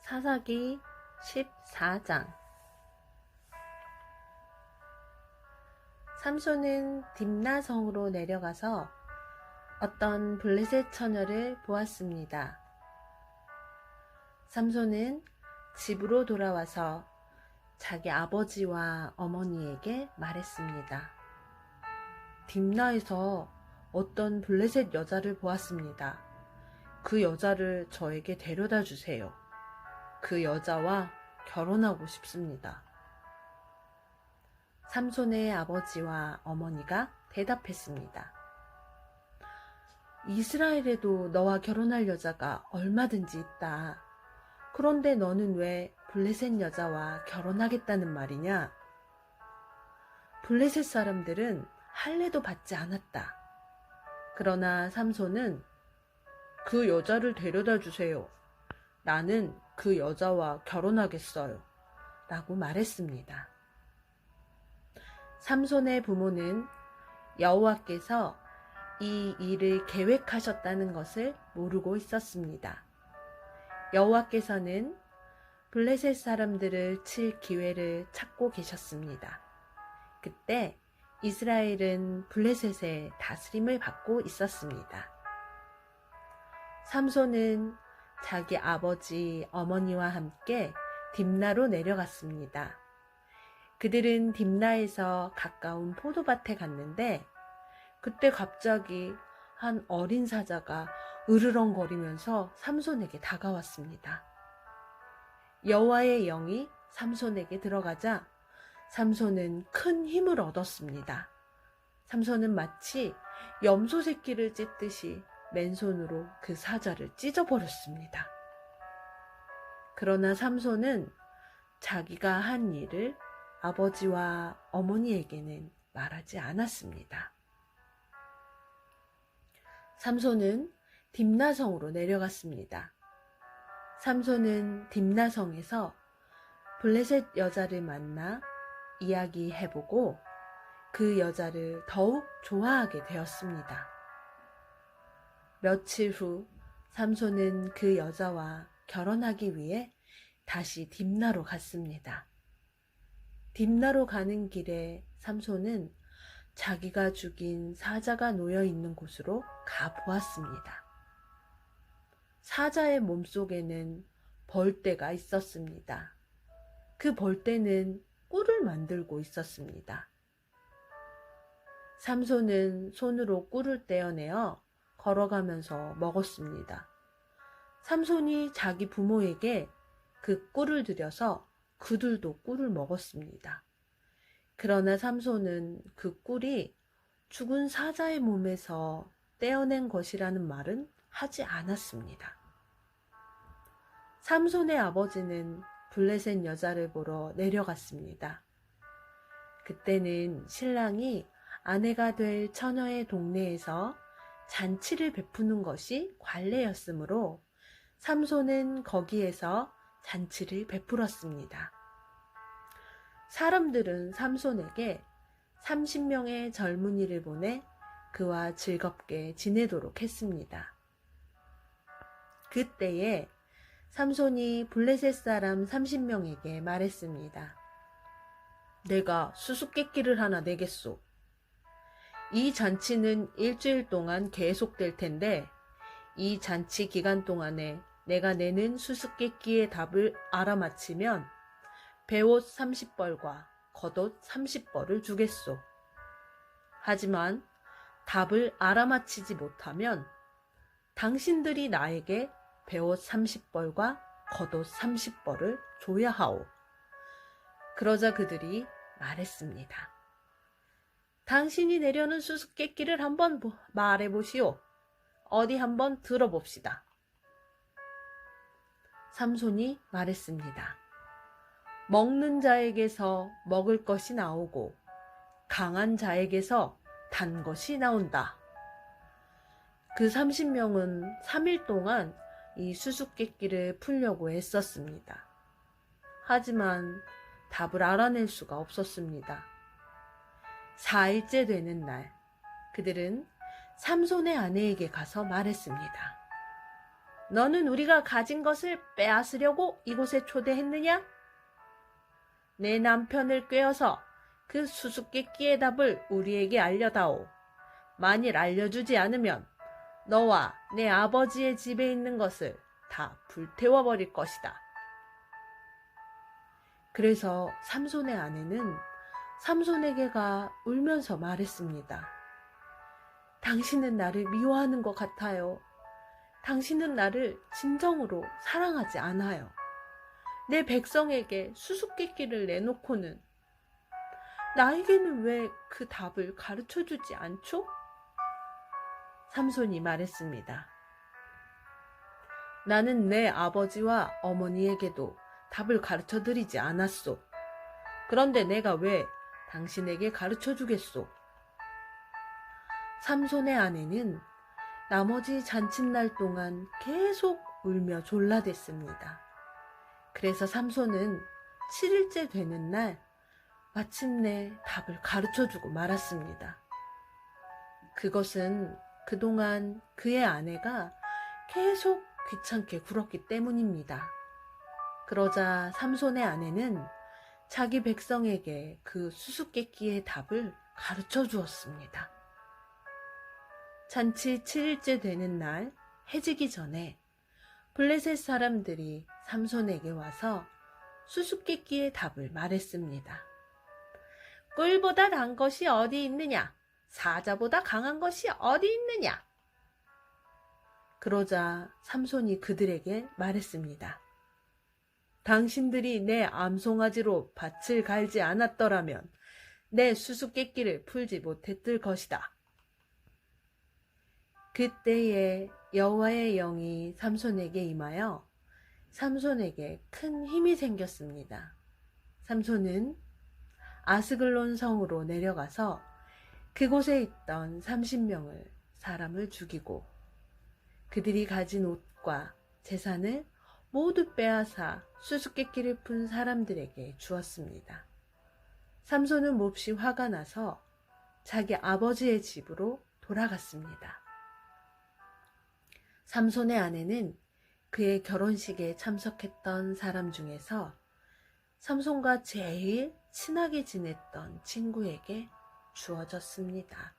사사기 14장. 삼손은 딥나성으로 내려가서 어떤 블레셋 처녀를 보았습니다. 삼손은 집으로 돌아와서 자기 아버지와 어머니에게 말했습니다. 딥나에서 어떤 블레셋 여자를 보았습니다. 그 여자를 저에게 데려다 주세요. 그 여자와 결혼하고 싶습니다. 삼손의 아버지와 어머니가 대답했습니다. 이스라엘에도 너와 결혼할 여자가 얼마든지 있다. 그런데 너는 왜 블레셋 여자와 결혼하겠다는 말이냐? 블레셋 사람들은 할례도 받지 않았다. 그러나 삼손은 그 여자를 데려다 주세요. 나는 그 여자와 결혼하겠어요. 라고 말했습니다. 삼손의 부모는 여호와께서 이 일을 계획하셨다는 것을 모르고 있었습니다. 여호와께서는 블레셋 사람들을 칠 기회를 찾고 계셨습니다. 그때 이스라엘은 블레셋의 다스림을 받고 있었습니다. 삼손은 자기 아버지, 어머니와 함께 딥나로 내려갔습니다. 그들은 딥나에서 가까운 포도밭에 갔는데 그때 갑자기 한 어린 사자가 으르렁거리면서 삼손에게 다가왔습니다. 여호와의 영이 삼손에게 들어가자 삼손은 큰 힘을 얻었습니다. 삼손은 마치 염소 새끼를 찢듯이 맨손으로 그 사자를 찢어버렸습니다. 그러나 삼손은 자기가 한 일을 아버지와 어머니에게는 말하지 않았습니다. 삼손은 딥나성으로 내려갔습니다. 삼손은 딥나성에서 블레셋 여자를 만나 이야기해보고 그 여자를 더욱 좋아하게 되었습니다. 며칠 후 삼손은 그 여자와 결혼하기 위해 다시 딥나로 갔습니다. 딥나로 가는 길에 삼손은 자기가 죽인 사자가 놓여 있는 곳으로 가보았습니다. 사자의 몸속에는 벌떼가 있었습니다. 그 벌떼는 꿀을 만들고 있었습니다. 삼손은 손으로 꿀을 떼어내어 걸어가면서 먹었습니다. 삼손이 자기 부모에게 그 꿀을 들여서 그들도 꿀을 먹었습니다. 그러나 삼손은 그 꿀이 죽은 사자의 몸에서 떼어낸 것이라는 말은 하지 않았습니다. 삼손의 아버지는 블레셋 여자를 보러 내려갔습니다. 그때는 신랑이 아내가 될 처녀의 동네에서 잔치를 베푸는 것이 관례였으므로 삼손은 거기에서 잔치를 베풀었습니다. 사람들은 삼손에게 30명의 젊은이를 보내 그와 즐겁게 지내도록 했습니다. 그때에 삼손이 블레셋 사람 30명에게 말했습니다. 내가 수수께끼를 하나 내겠소. 이 잔치는 일주일 동안 계속될 텐데 이 잔치 기간 동안에 내가 내는 수수께끼의 답을 알아맞히면 베옷 30벌과 겉옷 30벌을 주겠소. 하지만 답을 알아맞히지 못하면 당신들이 나에게 베옷 30벌과 겉옷 30벌을 줘야 하오. 그러자 그들이 말했습니다. 당신이 내려는 수수께끼를 한번 말해보시오. 어디 한번 들어봅시다. 삼손이 말했습니다. 먹는 자에게서 먹을 것이 나오고 강한 자에게서 단 것이 나온다. 그 30명은 3일 동안 이 수수께끼를 풀려고 애썼습니다. 하지만 답을 알아낼 수가 없었습니다. 4일째 되는 날, 그들은 삼손의 아내에게 가서 말했습니다. 너는 우리가 가진 것을 빼앗으려고 이곳에 초대했느냐? 내 남편을 꾀어서 그 수수께끼의 답을 우리에게 알려다오. 만일 알려주지 않으면 너와 내 아버지의 집에 있는 것을 다 불태워버릴 것이다. 그래서 삼손의 아내는 삼손에게가 울면서 말했습니다. 당신은 나를 미워하는 것 같아요. 당신은 나를 진정으로 사랑하지 않아요. 내 백성에게 수수께끼를 내놓고는 나에게는 왜 그 답을 가르쳐주지 않죠? 삼손이 말했습니다. 나는 내 아버지와 어머니에게도 답을 가르쳐드리지 않았소. 그런데 내가 왜 당신에게 가르쳐주겠소? 삼손의 아내는 나머지 잔칫날 동안 계속 울며 졸라댔습니다. 그래서 삼손은 7일째 되는 날 마침내 답을 가르쳐주고 말았습니다. 그것은 그동안 그의 아내가 계속 귀찮게 굴었기 때문입니다. 그러자 삼손의 아내는 자기 백성에게 그 수수께끼의 답을 가르쳐 주었습니다. 잔치 7일째 되는 날 해지기 전에 블레셋 사람들이 삼손에게 와서 수수께끼의 답을 말했습니다. 꿀보다 단 것이 어디 있느냐? 사자보다 강한 것이 어디 있느냐? 그러자 삼손이 그들에게 말했습니다. 당신들이 내 암송아지로 밭을 갈지 않았더라면 내 수수께끼를 풀지 못했을 것이다. 그때에 여호와의 영이 삼손에게 임하여 삼손에게 큰 힘이 생겼습니다. 삼손은 아스글론 성으로 내려가서 그곳에 있던 30명을 사람을 죽이고 그들이 가진 옷과 재산을 모두 빼앗아 수수께끼를 푼 사람들에게 주었습니다. 삼손은 몹시 화가 나서 자기 아버지의 집으로 돌아갔습니다. 삼손의 아내는 그의 결혼식에 참석했던 사람 중에서 삼손과 제일 친하게 지냈던 친구에게 주어졌습니다.